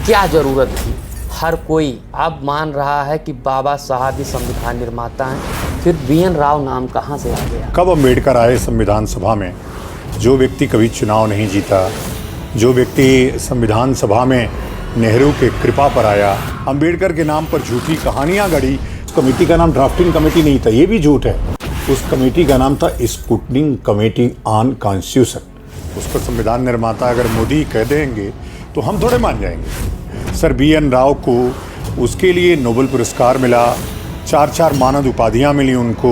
क्या ज़रूरत थी? हर कोई अब मान रहा है कि बाबा साहब ही संविधान निर्माता हैं, फिर BN राव नाम कहाँ से आ गया? कब अम्बेडकर आए संविधान सभा में? जो व्यक्ति कभी चुनाव नहीं जीता, जो व्यक्ति संविधान सभा में नेहरू के कृपा पर आया, अम्बेडकर के नाम पर झूठी कहानियां गढ़ी। उस कमेटी का नाम ड्राफ्टिंग कमेटी नहीं था, ये भी झूठ है। उस कमेटी का नाम था स्क्रूटनिंग कमेटी ऑन कॉन्स्टिट्यूशन। उसका संविधान निर्माता अगर मोदी कह देंगे तो हम थोड़े मान जाएंगे। सर BN राव को उसके लिए नोबेल पुरस्कार मिला, 4 मानद उपाधियां मिली उनको।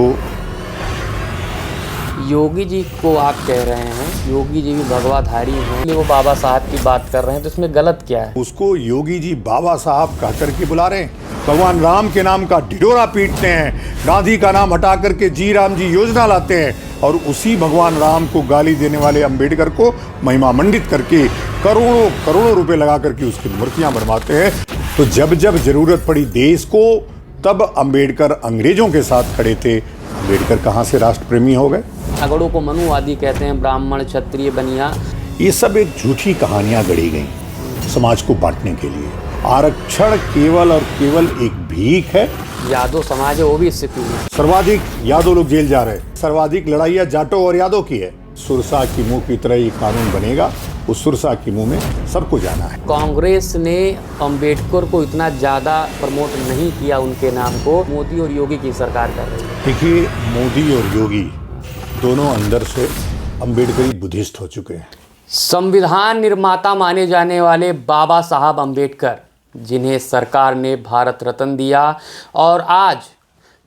योगी जी को आप कह रहे हैं, योगी जी भी भगवाधारी हैं, वो बाबा साहब की बात कर रहे हैं, तो इसमें गलत क्या है? उसको योगी जी बाबा साहब कह करके बुला रहे हैं। भगवान राम के नाम का ढिढोरा पीटते हैं, गांधी का नाम हटा करके जी राम जी योजना लाते हैं, और उसी भगवान राम को गाली देने वाले अम्बेडकर को महिमा मंडित करके करोड़ों करोड़ों रुपए लगा करके उसकी मूर्तियां बनवाते हैं। तो जब जब जरूरत पड़ी देश को, तब अम्बेडकर अंग्रेजों के साथ खड़े थे। अम्बेडकर कहाँ से राष्ट्र प्रेमी हो गए? अगड़ों को मनुवादी कहते हैं, ब्राह्मण क्षत्रिय बनिया, ये सब एक झूठी कहानियां गढ़ी गई समाज को बांटने के लिए। आरक्षण केवल और केवल एक भीख है। यादव समाज है, वो भी इससे पीड़ित है। सर्वाधिक यादव लोग जेल जा रहे हैं। सर्वाधिक लड़ाइयाँ जाटों और यादव की है। सुरसा की मुंह की तरह ये कानून बनेगा, उस सुरसा की मुंह में सबको जाना है। कांग्रेस ने अम्बेडकर को इतना ज़्यादा प्रमोट नहीं किया, उनके नाम को मोदी और योगी की सरकार कर रही है। देखिए, मोदी और योगी दोनों अंदर से अम्बेडकरी बुद्धिस्ट हो चुके हैं। संविधान निर्माता माने जाने वाले बाबा साहब अम्बेडकर, जिन्हें सरकार ने भारत रत्न दिया, और आज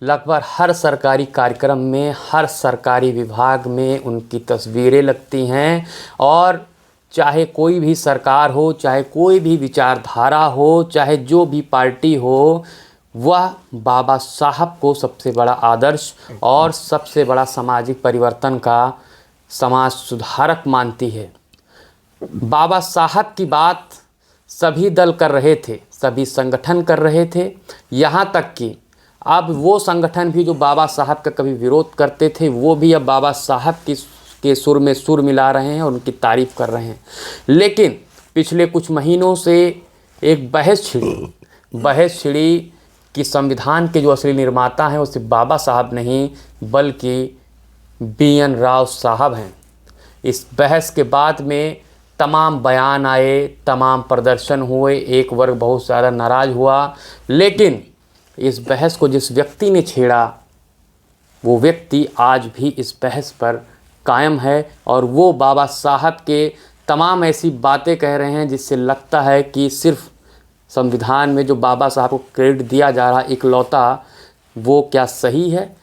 लगभग हर सरकारी कार्यक्रम में, हर सरकारी विभाग में उनकी तस्वीरें लगती हैं। और चाहे कोई भी सरकार हो, चाहे कोई भी विचारधारा हो, चाहे जो भी पार्टी हो, वह बाबा साहब को सबसे बड़ा आदर्श और सबसे बड़ा सामाजिक परिवर्तन का समाज सुधारक मानती है। बाबा साहब की बात सभी दल कर रहे थे, सभी संगठन कर रहे थे, यहाँ तक कि अब वो संगठन भी जो बाबा साहब का कभी विरोध करते थे, वो भी अब बाबा साहब के सुर में सुर मिला रहे हैं और उनकी तारीफ़ कर रहे हैं। लेकिन पिछले कुछ महीनों से एक बहस छिड़ी कि संविधान के जो असली निर्माता हैं वो सिर्फ बाबा साहब नहीं, बल्कि BN राव साहब हैं। इस बहस के बाद में तमाम बयान आए, तमाम प्रदर्शन हुए, एक वर्ग बहुत ज़्यादा नाराज़ हुआ। लेकिन इस बहस को जिस व्यक्ति ने छेड़ा, वो व्यक्ति आज भी इस बहस पर कायम है, और वो बाबा साहब के तमाम ऐसी बातें कह रहे हैं जिससे लगता है कि सिर्फ संविधान में जो बाबा साहब को क्रेडिट दिया जा रहा इकलौता, वो क्या सही है?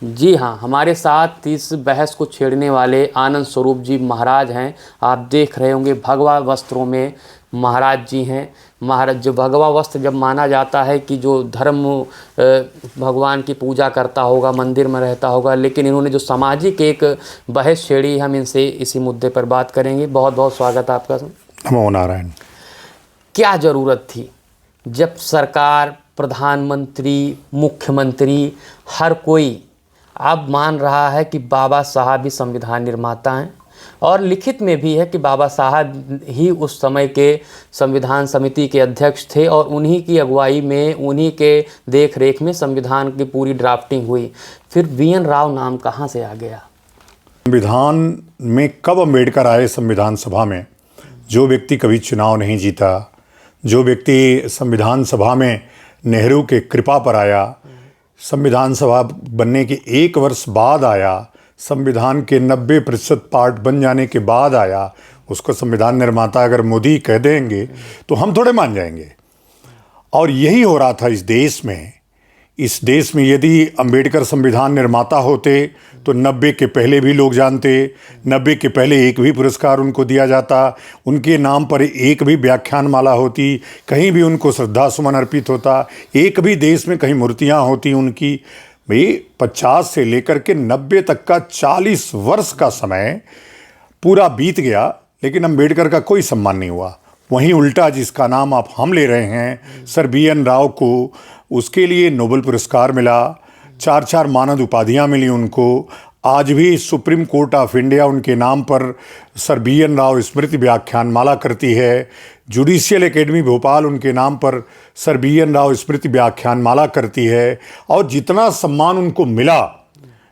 जी हाँ, हमारे साथ इस बहस को छेड़ने वाले आनंद स्वरूप जी महाराज हैं। आप देख रहे होंगे भगवा वस्त्रों में महाराज जी हैं। महाराज, जो भगवा वस्त्र जब माना जाता है कि जो धर्म भगवान की पूजा करता होगा, मंदिर में रहता होगा, लेकिन इन्होंने जो सामाजिक एक बहस छेड़ी, हम इनसे इसी मुद्दे पर बात करेंगे। बहुत बहुत स्वागत है आपका। नमो नारायण। क्या ज़रूरत थी जब सरकार, प्रधानमंत्री, मुख्यमंत्री, हर कोई अब मान रहा है कि बाबा साहब ही संविधान निर्माता हैं, और लिखित में भी है कि बाबा साहब ही उस समय के संविधान समिति के अध्यक्ष थे, और उन्हीं की अगुवाई में, उन्हीं के देख रेख में संविधान की पूरी ड्राफ्टिंग हुई। फिर BN राव नाम कहाँ से आ गया? संविधान में कब अम्बेडकर आए संविधान सभा में? जो व्यक्ति कभी चुनाव नहीं जीता, जो व्यक्ति संविधान सभा में नेहरू के कृपा पर आया, संविधान सभा बनने के 1 वर्ष बाद आया, संविधान के 90% पार्ट बन जाने के बाद आया, उसको संविधान निर्माता अगर मोदी कह देंगे तो हम थोड़े मान जाएंगे। और यही हो रहा था इस देश में। इस देश में यदि अम्बेडकर संविधान निर्माता होते तो 90 के पहले भी लोग जानते, 90 के पहले एक भी पुरस्कार उनको दिया जाता, उनके नाम पर एक भी व्याख्यान माला होती, कहीं भी उनको श्रद्धा सुमन अर्पित होता, एक भी देश में कहीं मूर्तियां होती उनकी। भाई 50 से लेकर के 90 तक का 40 वर्ष का समय पूरा बीत गया, लेकिन अम्बेडकर का कोई सम्मान नहीं हुआ। वहीं उल्टा जिसका नाम आप हम ले रहे हैं, सर BN राव को उसके लिए नोबेल पुरस्कार मिला, 4 मानद उपाधियां मिली उनको। आज भी सुप्रीम कोर्ट ऑफ इंडिया उनके नाम पर सर BN राव स्मृति व्याख्यानमाला करती है। जुडिशियल एकेडमी भोपाल उनके नाम पर सर BN राव स्मृति व्याख्यानमाला करती है। और जितना सम्मान उनको मिला,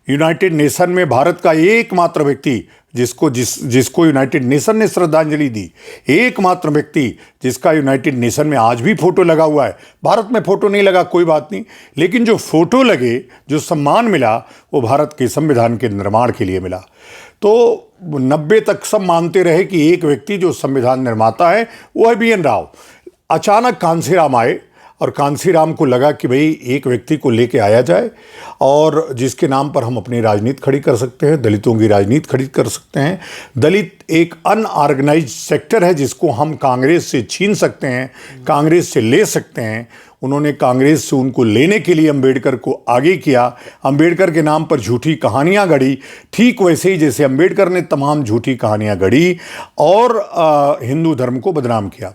यूनाइटेड नेशन में भारत का एकमात्र व्यक्ति जिसको यूनाइटेड नेशन ने श्रद्धांजलि दी, एकमात्र व्यक्ति जिसका यूनाइटेड नेशन में आज भी फोटो लगा हुआ है। भारत में फोटो नहीं लगा कोई बात नहीं, लेकिन जो फोटो लगे, जो सम्मान मिला, वो भारत के संविधान के निर्माण के लिए मिला। तो 90 तक सब मानते रहे कि एक व्यक्ति जो संविधान निर्माता है वो है BN राव। अचानक कांसीराम आए और कांसीराम को लगा कि भाई एक व्यक्ति को लेके आया जाए और जिसके नाम पर हम अपनी राजनीति खड़ी कर सकते हैं, दलितों की राजनीति खड़ी कर सकते हैं। दलित एक अनऑर्गेनाइज्ड सेक्टर है जिसको हम कांग्रेस से छीन सकते हैं, कांग्रेस से ले सकते हैं। उन्होंने कांग्रेस से उनको लेने के लिए अंबेडकर को आगे किया। अंबेडकर के नाम पर झूठी कहानियां गढ़ी, ठीक वैसे ही जैसे अंबेडकर ने तमाम झूठी कहानियां गढ़ी और हिंदू धर्म को बदनाम किया।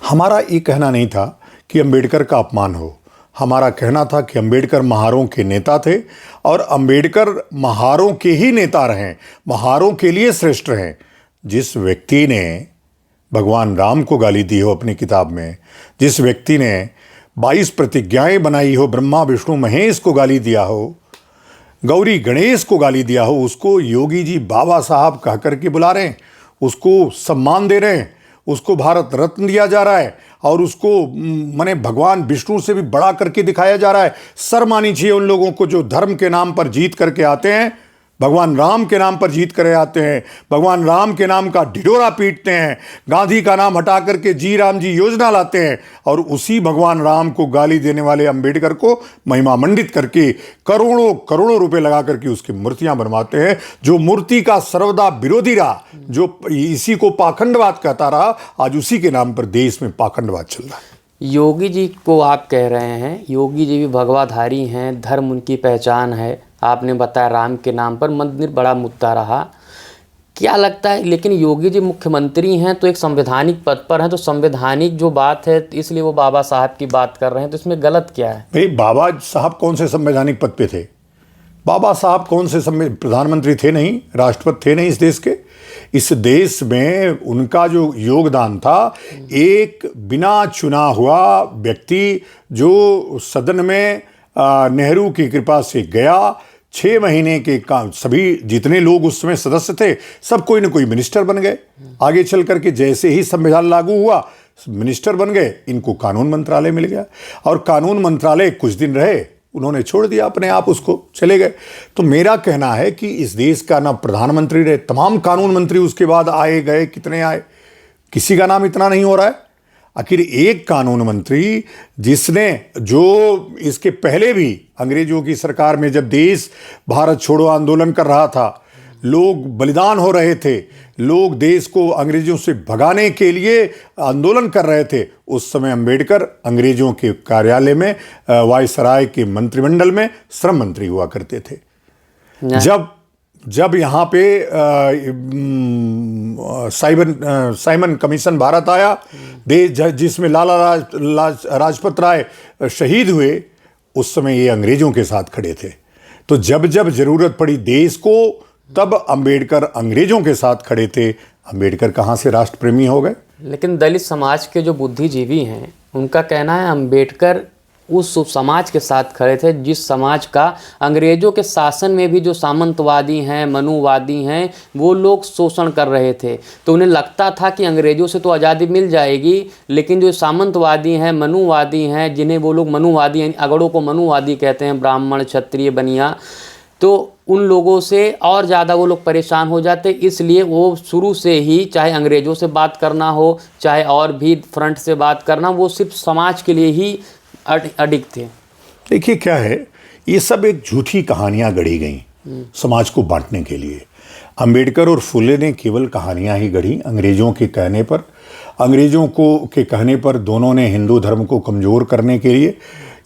हमारा ये कहना नहीं था कि अंबेडकर का अपमान हो, हमारा कहना था कि अंबेडकर महारों के नेता थे और अंबेडकर महारों के ही नेता रहें, महारों के लिए श्रेष्ठ रहें। जिस व्यक्ति ने भगवान राम को गाली दी हो अपनी किताब में, जिस व्यक्ति ने 22 प्रतिज्ञाएं बनाई हो, ब्रह्मा विष्णु महेश को गाली दिया हो, गौरी गणेश को गाली दिया हो, उसको योगी जी बाबा साहब कह करके बुला रहे हैं, उसको सम्मान दे रहे हैं, उसको भारत रत्न दिया जा रहा है और उसको माने भगवान विष्णु से भी बड़ा करके दिखाया जा रहा है। शर्म आनी चाहिए उन लोगों को जो धर्म के नाम पर जीत करके आते हैं, भगवान राम के नाम पर जीत कर आते हैं, भगवान राम के नाम का ढिढोरा पीटते हैं, गांधी का नाम हटा करके जी राम जी योजना लाते हैं और उसी भगवान राम को गाली देने वाले अंबेडकर को महिमा मंडित करके करोड़ों करोड़ों रुपए लगा करके उसकी मूर्तियां बनवाते हैं। जो मूर्ति का सर्वदा विरोधी रहा, जो इसी को पाखंडवाद कहता रहा, आज उसी के नाम पर देश में पाखंडवाद चल रहा है। योगी जी को आप कह रहे हैं, योगी जी भी भगवाधारी हैं, धर्म उनकी पहचान है। आपने बताया राम के नाम पर मंदिर बड़ा मुद्दा रहा, क्या लगता है? लेकिन योगी जी मुख्यमंत्री हैं तो एक संवैधानिक पद पर हैं, तो संवैधानिक जो बात है इसलिए वो बाबा साहब की बात कर रहे हैं, तो इसमें गलत क्या है? भाई बाबा साहब कौन से संवैधानिक पद पे थे? बाबा साहब कौन से प्रधानमंत्री थे नहीं, राष्ट्रपति थे नहीं इस देश के। इस देश में उनका जो योगदान था, एक बिना चुना हुआ व्यक्ति जो सदन में नेहरू की कृपा से गया, 6 महीने के काम, सभी जितने लोग उस समय सदस्य थे सब कोई न कोई मिनिस्टर बन गए। आगे चल करके जैसे ही संविधान लागू हुआ मिनिस्टर बन गए, इनको कानून मंत्रालय मिल गया और कानून मंत्रालय कुछ दिन रहे, उन्होंने छोड़ दिया अपने आप, उसको चले गए। तो मेरा कहना है कि इस देश का ना प्रधानमंत्री रहे, तमाम कानून मंत्री उसके बाद आए गए, कितने आए, किसी का नाम इतना नहीं हो रहा है। आखिर एक कानून मंत्री जिसने, जो इसके पहले भी अंग्रेजों की सरकार में जब देश भारत छोड़ो आंदोलन कर रहा था, लोग बलिदान हो रहे थे, लोग देश को अंग्रेजों से भगाने के लिए आंदोलन कर रहे थे, उस समय अंबेडकर अंग्रेजों के कार्यालय में वायसराय के मंत्रिमंडल में श्रम मंत्री हुआ करते थे। जब यहाँ पे साइमन कमीशन भारत आया, देश जिसमें लाला लाजपत राय शहीद हुए, उस समय ये अंग्रेजों के साथ खड़े थे। तो जब जब जरूरत पड़ी देश को, तब अंबेडकर अंग्रेजों के साथ खड़े थे। अंबेडकर कहाँ से राष्ट्र प्रेमी हो गए? लेकिन दलित समाज के जो बुद्धिजीवी हैं उनका कहना है अंबेडकर उस समाज के साथ खड़े थे जिस समाज का अंग्रेजों के शासन में भी जो सामंतवादी हैं, मनुवादी हैं, वो लोग शोषण कर रहे थे। तो उन्हें लगता था कि अंग्रेजों से तो आज़ादी मिल जाएगी, लेकिन जो सामंतवादी हैं, मनुवादी हैं, जिन्हें वो लोग मनुवादी यानी अगड़ों को मनुवादी कहते हैं, ब्राह्मण क्षत्रिय बनिया, तो उन लोगों से और ज़्यादा वो लोग परेशान हो जाते। इसलिए वो शुरू से ही, चाहे अंग्रेज़ों से बात करना हो, चाहे और भी फ्रंट से बात करना, वो सिर्फ समाज के लिए ही अडिग थे। देखिए क्या है, ये सब एक झूठी कहानियां गढ़ी गई समाज को बांटने के लिए। अंबेडकर और फुले ने केवल कहानियां ही गढ़ी अंग्रेजों के कहने पर। अंग्रेजों के कहने पर दोनों ने हिंदू धर्म को कमज़ोर करने के लिए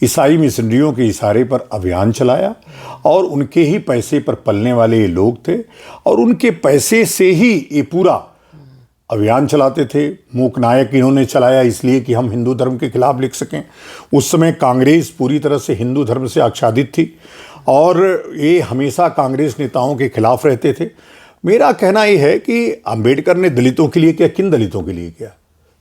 ईसाई मिशनरियों के इशारे पर अभियान चलाया और उनके ही पैसे पर पलने वाले ये लोग थे और उनके पैसे से ही ये पूरा अभियान चलाते थे। मूक नायक इन्होंने चलाया इसलिए कि हम हिंदू धर्म के खिलाफ लिख सकें। उस समय कांग्रेस पूरी तरह से हिंदू धर्म से आच्छादित थी और ये हमेशा कांग्रेस नेताओं के खिलाफ रहते थे। मेरा कहना ये है कि अंबेडकर ने दलितों के लिए किया, किन दलितों के लिए किया?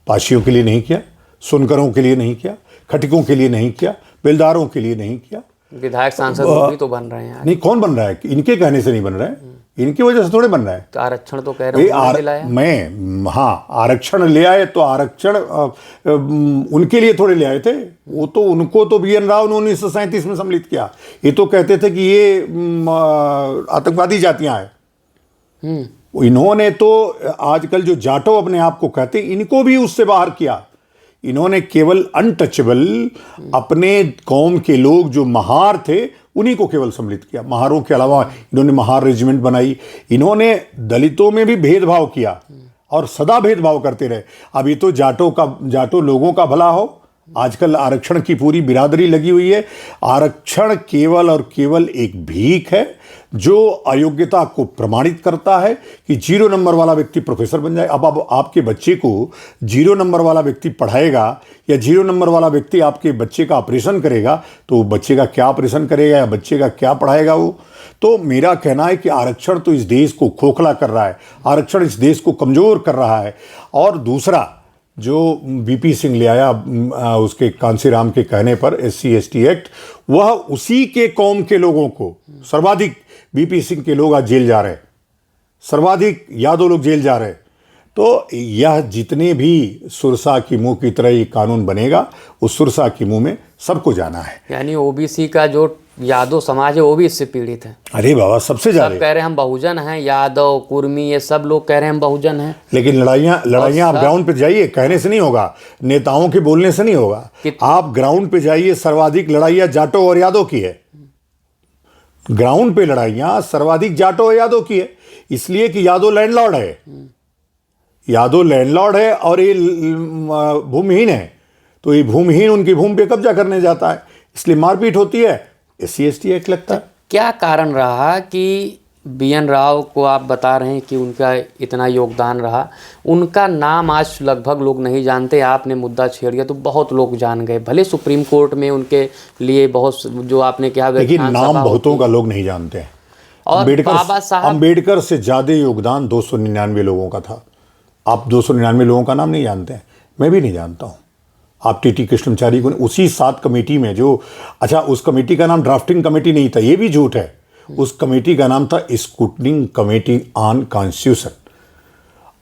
पाशियों के लिए नहीं किया, सुनकरों के लिए नहीं किया, खटिकों के लिए नहीं किया, बेलदारों के लिए नहीं किया। विधायक सांसद वो भी तो बन रहे हैं। नहीं, कौन बन रहा है? इनके कहने से नहीं बन रहा है, इनकी वजह से थोड़े बन रहा है। तो आरक्षण तो कह रहे हैं हाँ, आरक्षण ले आए तो आरक्षण उनके लिए थोड़े ले आए थे। वो तो उनको तो बी एन राव ने 1937 में सम्मिलित किया। ये तो कहते थे कि ये आतंकवादी जातियां हैं। इन्होंने तो आजकल जो जाटो अपने आप को कहते, इनको भी उससे बाहर किया। इन्होंने केवल अनटचेबल अपने कौम के लोग जो महार थे उन्हीं को केवल सम्मिलित किया। महारों के अलावा इन्होंने महार रेजिमेंट बनाई। इन्होंने दलितों में भी भेदभाव किया और सदा भेदभाव करते रहे। अभी तो जाटो लोगों का भला हो, आजकल आरक्षण की पूरी बिरादरी लगी हुई है। आरक्षण केवल और केवल एक भीख है जो अयोग्यता को प्रमाणित करता है कि 0 नंबर वाला व्यक्ति प्रोफेसर बन जाए। अब आपके बच्चे को 0 नंबर वाला व्यक्ति पढ़ाएगा या 0 नंबर वाला व्यक्ति आपके बच्चे का ऑपरेशन करेगा, तो बच्चे का क्या ऑपरेशन करेगा या बच्चे का क्या पढ़ाएगा वो? तो मेरा कहना है कि आरक्षण तो इस देश को खोखला कर रहा है, आरक्षण इस देश को कमजोर कर रहा है। और दूसरा जो बीपी सिंह ले आया उसके कांसीराम के कहने पर SC ST एक्ट, वह उसी के कौम के लोगों को, सर्वाधिक बीपी सिंह के लोग आज जेल जा रहे हैं, सर्वाधिक यादव लोग जेल जा रहे हैं। तो यह जितने भी सुरसा की मुंह की तरह ये कानून बनेगा, उस सुरसा की मुंह में सबको जाना है। यानी ओबीसी का जो यादव समाज है वो भी इससे पीड़ित है। अरे बाबा, सबसे ज्यादा सब कह रहे हैं हम बहुजन हैं, यादव कुर्मी ये सब लोग कह रहे हैं हम बहुजन हैं। लेकिन लड़ाइयाँ आप ग्राउंड पे जाइए, कहने से नहीं होगा, नेताओं के बोलने से नहीं होगा। आप ग्राउंड पे जाइए, सर्वाधिक लड़ाइयाँ जाटो और यादव की है। ग्राउंड पे लड़ाइयाँ सर्वाधिक जाटो और यादव की है, इसलिए कि यादव लैंडलॉर्ड है, यादव लैंडलॉर्ड है और ये भूमिहीन है। तो ये भूमिहीन उनकी भूमि पे कब्जा करने जाता है, इसलिए मारपीट होती है, SC ST एक्ट लगता है। क्या कारण रहा कि BN राव को आप बता रहे हैं कि उनका इतना योगदान रहा, उनका नाम आज लगभग लोग नहीं जानते। आपने मुद्दा छेड़ दिया तो बहुत लोग जान गए, भले सुप्रीम कोर्ट में उनके लिए बहुत जो आपने कहा, लेकिन नाम बहुतों का लोग नहीं जानते हैं। और बाबा साहब अम्बेडकर से ज्यादा योगदान 299 लोगों का था। आप 299 लोगों का नाम नहीं जानते हैं, मैं भी नहीं जानता हूँ। आप TT कृष्णचारी को उसी 7 कमेटी में जो, अच्छा उस कमेटी का नाम ड्राफ्टिंग कमेटी नहीं था, ये भी झूठ है। उस कमेटी का नाम था स्क्रूटनिंग कमेटी ऑन कॉन्स्टिट्यूशन,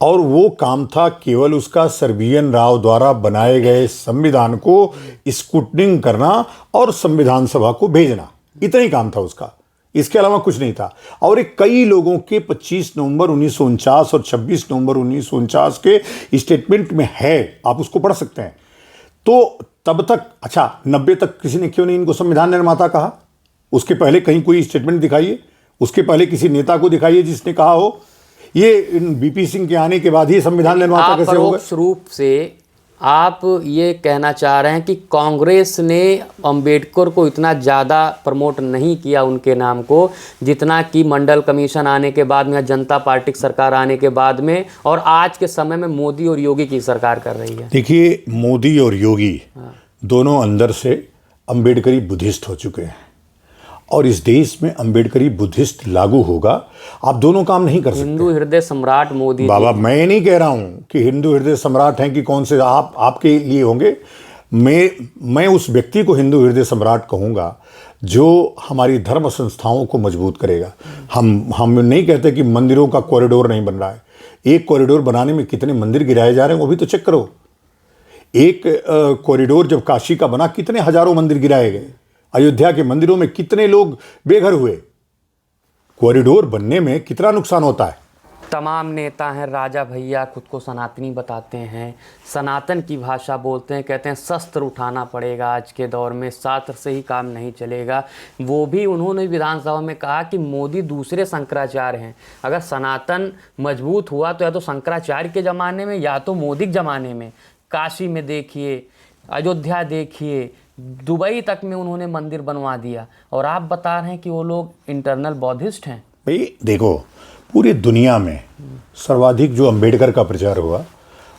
और वो काम था केवल उसका सर BN राव द्वारा बनाए गए संविधान को स्क्रूटनिंग करना और संविधान सभा को भेजना, इतना ही काम था उसका, इसके अलावा कुछ नहीं था। और एक कई लोगों के 25 नवंबर 1949 और 26 नवंबर 1949 के स्टेटमेंट में है, आप उसको पढ़ सकते हैं। तो तब तक, अच्छा 90 तक किसी ने क्यों नहीं इनको संविधान निर्माता कहा? उसके पहले कहीं कोई स्टेटमेंट दिखाइए, उसके पहले किसी नेता को दिखाइए जिसने कहा हो। ये बीपी सिंह के आने के बाद ही संविधान निर्माता कैसे हो गए? रूप से आप ये कहना चाह रहे हैं कि कांग्रेस ने अंबेडकर को इतना ज़्यादा प्रमोट नहीं किया उनके नाम को, जितना कि मंडल कमीशन आने के बाद में, जनता पार्टी की सरकार आने के बाद में, और आज के समय में मोदी और योगी की सरकार कर रही है। देखिए, मोदी और योगी दोनों अंदर से अंबेडकरी बुद्धिस्ट हो चुके हैं, और इस देश में अंबेडकरी बुद्धिस्ट लागू होगा, आप दोनों काम नहीं कर सकते। हिंदू हृदय सम्राट मोदी बाबा, मैं नहीं कह रहा हूं कि हिंदू हृदय सम्राट हैं कि कौन से आपके लिए होंगे। मैं उस व्यक्ति को हिंदू हृदय सम्राट कहूंगा जो हमारी धर्म संस्थाओं को मजबूत करेगा। हम नहीं कहते कि मंदिरों का कॉरिडोर नहीं बन रहा है। एक कॉरिडोर बनाने में कितने मंदिर गिराए जा रहे हैं वो भी तो चेक करो। एक कॉरिडोर जब काशी का बना, कितने हजारों मंदिर गिराए गए। अयोध्या के मंदिरों में कितने लोग बेघर हुए। कॉरिडोर बनने में कितना नुकसान होता है। तमाम नेता हैं, राजा भैया खुद को सनातनी बताते हैं, सनातन की भाषा बोलते हैं, कहते हैं शस्त्र उठाना पड़ेगा आज के दौर में, शास्त्र से ही काम नहीं चलेगा। वो भी उन्होंने विधानसभा में कहा कि मोदी दूसरे शंकराचार्य हैं। अगर सनातन मजबूत हुआ तो या तो शंकराचार्य के ज़माने में या तो मोदी के ज़माने में। काशी में देखिए, अयोध्या देखिए, दुबई तक में उन्होंने मंदिर बनवा दिया, और आप बता रहे हैं कि वो लोग इंटरनल बौद्धिस्ट हैं। भाई देखो, पूरी दुनिया में सर्वाधिक जो अंबेडकर का प्रचार हुआ,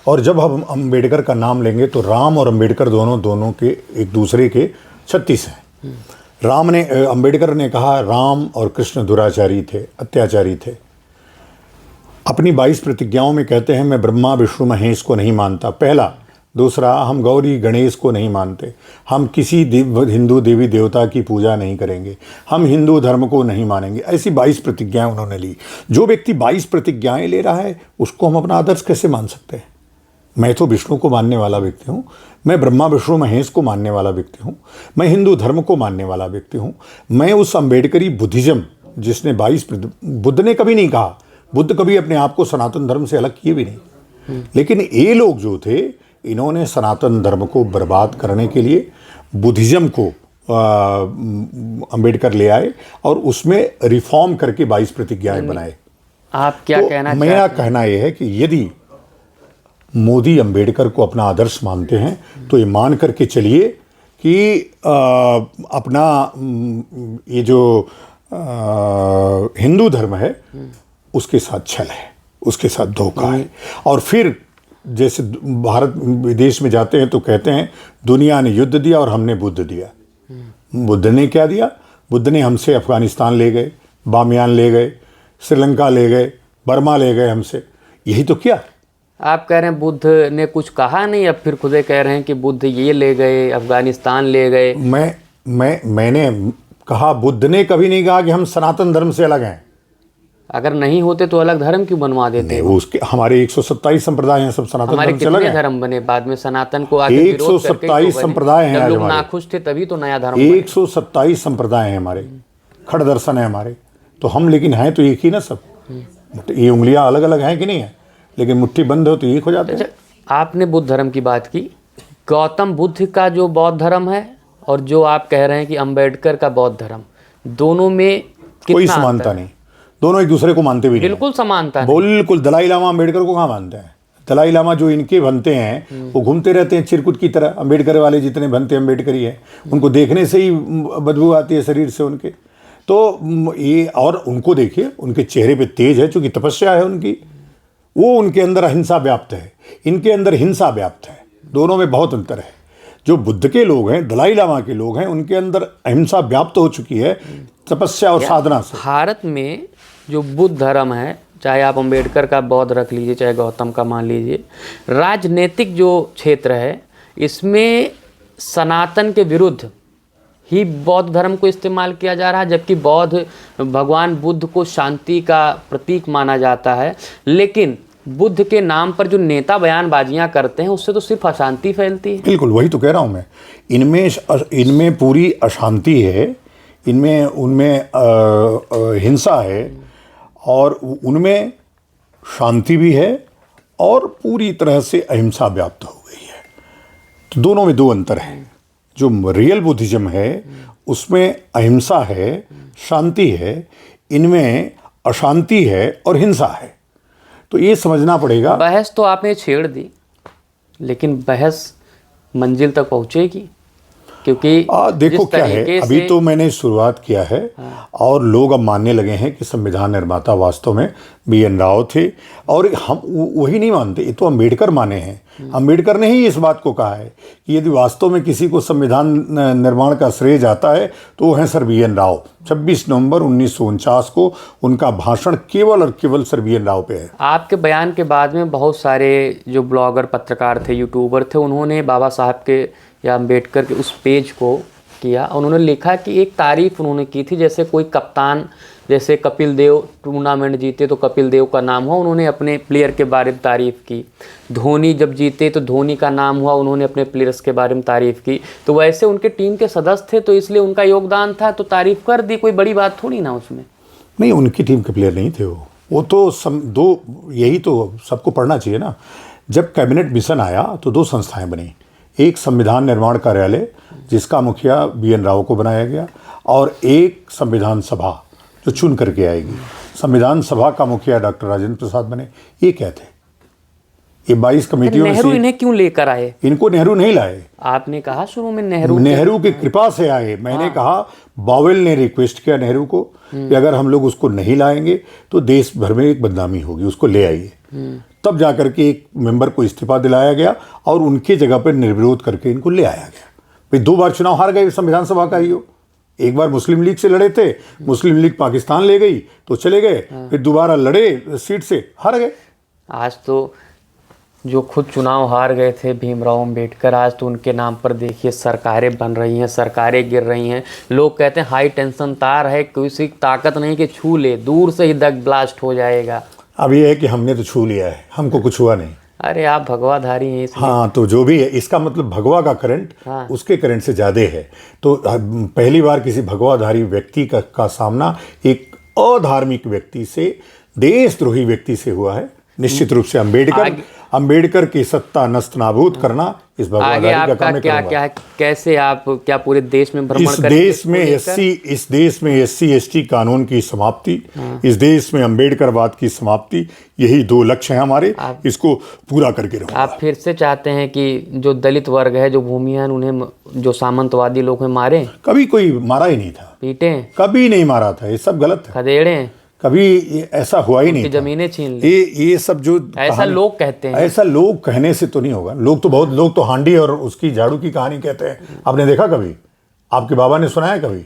और जब हम अंबेडकर का नाम लेंगे तो राम और अंबेडकर दोनों के एक दूसरे के 36 हैं। अंबेडकर ने कहा राम और कृष्ण दुराचारी थे, अत्याचारी थे। अपनी 22 प्रतिज्ञाओं में कहते हैं मैं ब्रह्मा विष्णु महेश को नहीं मानता, पहला। दूसरा, हम गौरी गणेश को नहीं मानते, हम किसी हिंदू देवी देवता की पूजा नहीं करेंगे, हम हिंदू धर्म को नहीं मानेंगे। ऐसी 22 प्रतिज्ञाएं उन्होंने ली। जो व्यक्ति 22 प्रतिज्ञाएं ले रहा है उसको हम अपना आदर्श कैसे मान सकते हैं? मैं तो विष्णु को मानने वाला व्यक्ति हूँ, मैं ब्रह्मा विष्णु महेश को मानने वाला व्यक्ति हूँ, मैं हिंदू धर्म को मानने वाला व्यक्ति हूँ। मैं उस अम्बेडकरी बुद्धिज्म जिसने 22 बुद्ध ने कभी नहीं कहा, बुद्ध कभी अपने आप को सनातन धर्म से अलग किए भी नहीं, लेकिन ये लोग जो थे इन्होंने सनातन धर्म को बर्बाद करने के लिए बुद्धिज्म को अम्बेडकर ले आए और उसमें रिफॉर्म करके 22 प्रतिज्ञाएं बनाए। आप क्या तो कहना मेरा कहना यह है कि यदि मोदी अम्बेडकर को अपना आदर्श मानते हैं तो ये मान करके चलिए कि अपना ये जो हिंदू धर्म है उसके साथ छल है, उसके साथ धोखा है। और फिर जैसे भारत विदेश में जाते हैं तो कहते हैं दुनिया ने युद्ध दिया और हमने बुद्ध दिया। बुद्ध ने क्या दिया? बुद्ध ने हमसे अफगानिस्तान ले गए, बामियान ले गए, श्रीलंका ले गए, बर्मा ले गए हमसे, यही तो किया। आप कह रहे हैं बुद्ध ने कुछ कहा नहीं, अब फिर खुदे कह रहे हैं कि बुद्ध ये ले गए, अफगानिस्तान ले गए। मैंने कहा बुद्ध ने कभी नहीं कहा कि हम सनातन धर्म से अलग हैं। अगर नहीं होते तो अलग धर्म क्यों बनवा देते? उसके हमारे 127 संप्रदाय हैं, सब सनातन धर्म से अलग हैं। धर्म बने बाद में सनातन को आगे 127 संप्रदाय हैं। जब लोग नाखुश थे तभी तो नया धर्म 127 संप्रदाय हैं हमारे, खड़ दर्शन है हमारे, तो हम लेकिन हैं तो एक ही ना सब। ये उंगलियां अलग अलग हैं कि नहीं है, लेकिन मुट्ठी बंद हो तो एक हो जाते हैं। आपने बुद्ध धर्म की बात की, गौतम बुद्ध का जो बौद्ध धर्म है और जो आप कह रहे हैं कि अंबेडकर का बौद्ध धर्म, दोनों में कोई समानता नहीं, दोनों एक दूसरे को मानते भी नहीं। बिल्कुल समानता बिल्कुल। दलाई लामा अंबेडकर को कहाँ मानते हैं? दलाई लामा जो इनके बनते हैं वो घूमते रहते हैं चिरकुट की तरह। अंबेडकर वाले जितने बनते हैं अम्बेडकरी है, उनको देखने से ही बदबू आती है शरीर से उनके। तो ये, और उनको देखिए उनके चेहरे पे तेज है, चूंकि तपस्या है उनकी, वो उनके अंदर अहिंसा व्याप्त है, इनके अंदर हिंसा व्याप्त है। दोनों में बहुत अंतर है। जो बुद्ध के लोग हैं, दलाई लामा के लोग हैं, उनके अंदर अहिंसा व्याप्त हो चुकी है तपस्या और साधना से। भारत में जो बुद्ध धर्म है, चाहे आप अंबेडकर का बौद्ध रख लीजिए, चाहे गौतम का मान लीजिए, राजनीतिक जो क्षेत्र है इसमें सनातन के विरुद्ध ही बौद्ध धर्म को इस्तेमाल किया जा रहा है, जबकि बौद्ध भगवान बुद्ध को शांति का प्रतीक माना जाता है। लेकिन बुद्ध के नाम पर जो नेता बयानबाजियां करते हैं उससे तो सिर्फ अशांति फैलती है। बिल्कुल, वही तो कह रहा हूं मैं। इनमें पूरी अशांति है, इनमें उनमें हिंसा है और उनमें शांति भी है और पूरी तरह से अहिंसा व्याप्त हो गई है। तो दोनों में दो अंतर है। जो रियल बुद्धिज्म है उसमें अहिंसा है, शांति है, इनमें अशांति है और हिंसा है। तो ये समझना पड़ेगा। बहस तो आपने छेड़ दी, लेकिन बहस मंजिल तक पहुंचेगी? क्योंकि देखो क्या है, अभी तो मैंने शुरुआत किया है। और लोग अब मानने लगे हैं कि संविधान निर्माता वास्तव में BN राव थे, और हम वही नहीं मानते, ये तो अम्बेडकर माने हैं। अम्बेडकर ने ही इस बात को कहा है कि यदि वास्तव में किसी को संविधान निर्माण का श्रेय जाता है तो वो हैं सर BN राव। 26 नवंबर 1949 को उनका भाषण केवल और केवल सर BN राव पे है। आपके बयान के बाद में बहुत सारे जो ब्लॉगर, पत्रकार थे, यूट्यूबर थे, उन्होंने बाबा साहब के या अम्बेडकर के उस पेज को किया। उन्होंने लिखा कि एक तारीफ उन्होंने की थी, जैसे कोई कप्तान, जैसे कपिल देव टूर्नामेंट जीते तो कपिल देव का नाम हुआ, उन्होंने अपने प्लेयर के बारे में तारीफ़ की। धोनी जब जीते तो धोनी का नाम हुआ, उन्होंने अपने प्लेयर्स के बारे में तारीफ़ की। तो वैसे उनके टीम के सदस्य थे तो इसलिए उनका योगदान था तो तारीफ़ कर दी, कोई बड़ी बात थोड़ी ना उसमें। नहीं, उनकी टीम के प्लेयर नहीं थे वो तो यही तो सबको पढ़ना चाहिए ना। जब कैबिनेट मिशन आया तो दो संस्थाएं बनी, एक संविधान निर्माण कार्यालय जिसका मुखिया BN राव को बनाया गया, और एक संविधान सभा जो चुन करके आएगी। संविधान सभा का मुखिया डॉक्टर राजेंद्र प्रसाद बने। ये क्या थे? ये 22 कमेटियों में नेहरू इन्हें क्यों लेकर आए? इनको नेहरू नहीं लाए। आपने कहा शुरू में नेहरू की कृपा से आए। मैंने कहा, बावेल ने रिक्वेस्ट किया नेहरू को कि अगर हम लोग उसको नहीं लाएंगे तो देश भर में एक बदनामी होगी, उसको ले आइए। तब जाकर के एक मेंबर को इस्तीफा दिलाया गया और उनके जगह पर निर्विरोध करके इनको ले आया गया। भाई 2 बार चुनाव हार गए संविधान सभा का ही हो, एक बार मुस्लिम लीग से लड़े थे, मुस्लिम लीग पाकिस्तान ले गई तो चले गए, फिर दोबारा लड़े सीट से हार गए। आज तो जो खुद चुनाव हार गए थे भीमराव अंबेडकर, आज तो उनके नाम पर देखिए सरकारें बन रही हैं, सरकारें गिर रही हैं। लोग कहते हैं हाई टेंशन तार है, किसी की ताकत नहीं कि छू ले, दूर से ही दग ब्लास्ट हो जाएगा। अब ये है कि हमने तो छू लिया है, हमको कुछ हुआ नहीं। अरे आप भगवाधारी हैं इसलिए। हाँ, तो जो भी है इसका मतलब भगवा का करंट उसके करंट से ज़्यादा है। तो पहली बार किसी भगवाधारी व्यक्ति का सामना एक अधार्मिक व्यक्ति से, देशद्रोही व्यक्ति से हुआ है। निश्चित रूप से अंबेडकर की सत्ता नस्त नाबूद करना इस भगवाधारी का काम है। क्या कैसे आप क्या पूरे देश में भ्रमण करेंगे? इस देश में एससी एसटी कानून की समाप्ति, इस देश में अंबेडकरवाद की समाप्ति, यही 2 लक्ष्य हैं हमारे। इसको पूरा करके रहूंगा। आप फिर से चाहते हैं कि जो दलित वर्ग है, जो भूमिहीन, उन्हें जो सामंतवादी लोग हैं मारे? कभी कोई मारा ही नहीं था, पीटे कभी नहीं मारा था, ये सब गलत है। खदेड़े कभी ऐसा हुआ ही नहीं था। जमीनें छीन ली, ये सब जो ऐसा लोग कहते हैं। ऐसा लोग कहने से तो नहीं होगा। बहुत लोग तो हांडी और उसकी झाड़ू की कहानी कहते हैं। आपने देखा कभी? आपके बाबा ने सुनाया कभी?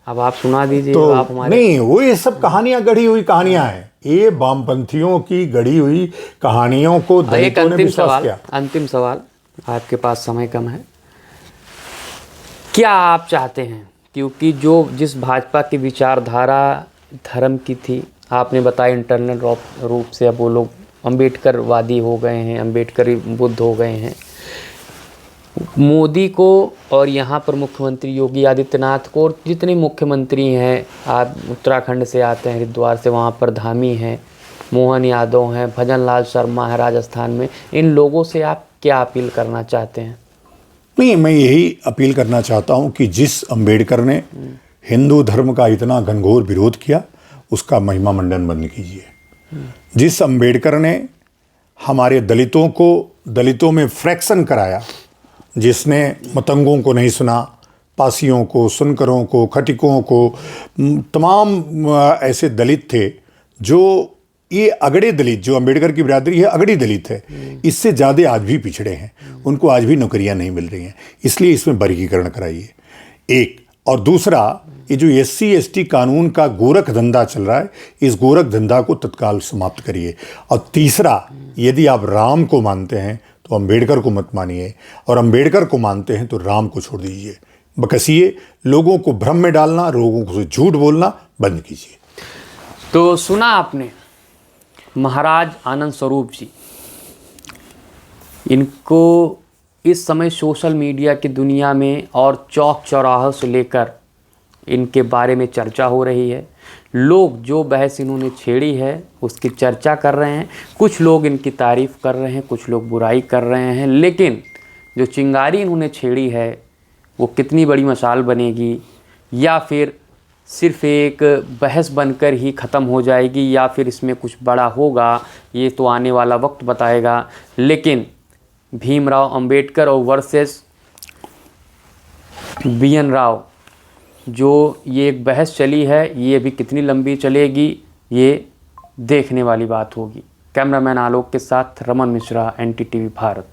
अब आप सुना दीजिए। तो आप हमारे नहीं, वो ये सब कहानियां गढ़ी हुई कहानियां हैं। ये वामपंथियों की गढ़ी हुई कहानियों को दलितों ने विश्वास किया। अंतिम सवाल, आपके पास समय कम है। क्या आप चाहते हैं, क्योंकि जिस भाजपा की विचारधारा धर्म की थी, आपने बताया इंटरनल रूप से अब वो लोग अंबेडकरवादी हो गए हैं, अंबेडकरी बुद्ध हो गए हैं। मोदी को और यहाँ पर मुख्यमंत्री योगी आदित्यनाथ को, और जितने मुख्यमंत्री हैं, आप उत्तराखंड से आते हैं, हरिद्वार से, वहाँ पर धामी हैं, मोहन यादव हैं, भजन लाल शर्मा है राजस्थान में, इन लोगों से आप क्या अपील करना चाहते हैं? नहीं, मैं यही अपील करना चाहता हूँ कि जिस अंबेडकर ने हिंदू धर्म का इतना घनघोर विरोध किया, उसका महिमा मंडन बंद कीजिए। जिस अंबेडकर ने हमारे दलितों में फ्रैक्शन कराया, जिसने मतंगों को नहीं सुना, पासियों को, सुनकरों को, खटिकों को, तमाम ऐसे दलित थे जो ये अगड़े दलित, जो अंबेडकर की बिरादरी है अगड़ी दलित है, इससे ज़्यादा आज भी पिछड़े हैं। उनको आज भी नौकरियां नहीं मिल रही हैं। इसलिए इसमें वर्गीकरण कराइए, एक। और दूसरा, ये जो एससी एसटी कानून का गोरख धंधा चल रहा है, इस गोरख धंधा को तत्काल समाप्त करिए। और तीसरा, यदि आप राम को मानते हैं तो अंबेडकर को मत मानिए, और अंबेडकर को मानते हैं तो राम को छोड़ दीजिए। बकसिए, लोगों को भ्रम में डालना, लोगों को झूठ बोलना बंद कीजिए। तो सुना आपने महाराज आनंद स्वरूप जी, इनको इस समय सोशल मीडिया की दुनिया में और चौक चौराहों से लेकर इनके बारे में चर्चा हो रही है। लोग जो बहस इन्होंने छेड़ी है उसकी चर्चा कर रहे हैं। कुछ लोग इनकी तारीफ़ कर रहे हैं, कुछ लोग बुराई कर रहे हैं। लेकिन जो चिंगारी इन्होंने छेड़ी है वो कितनी बड़ी मशाल बनेगी, या फिर सिर्फ एक बहस बनकर ही ख़त्म हो जाएगी, या फिर इसमें कुछ बड़ा होगा, ये तो आने वाला वक्त बताएगा। लेकिन भीमराव अंबेडकर और वर्सेस BN राव, जो ये एक बहस चली है, ये भी कितनी लंबी चलेगी, ये देखने वाली बात होगी। कैमरामैन आलोक के साथ रमन मिश्रा, NTTV भारत।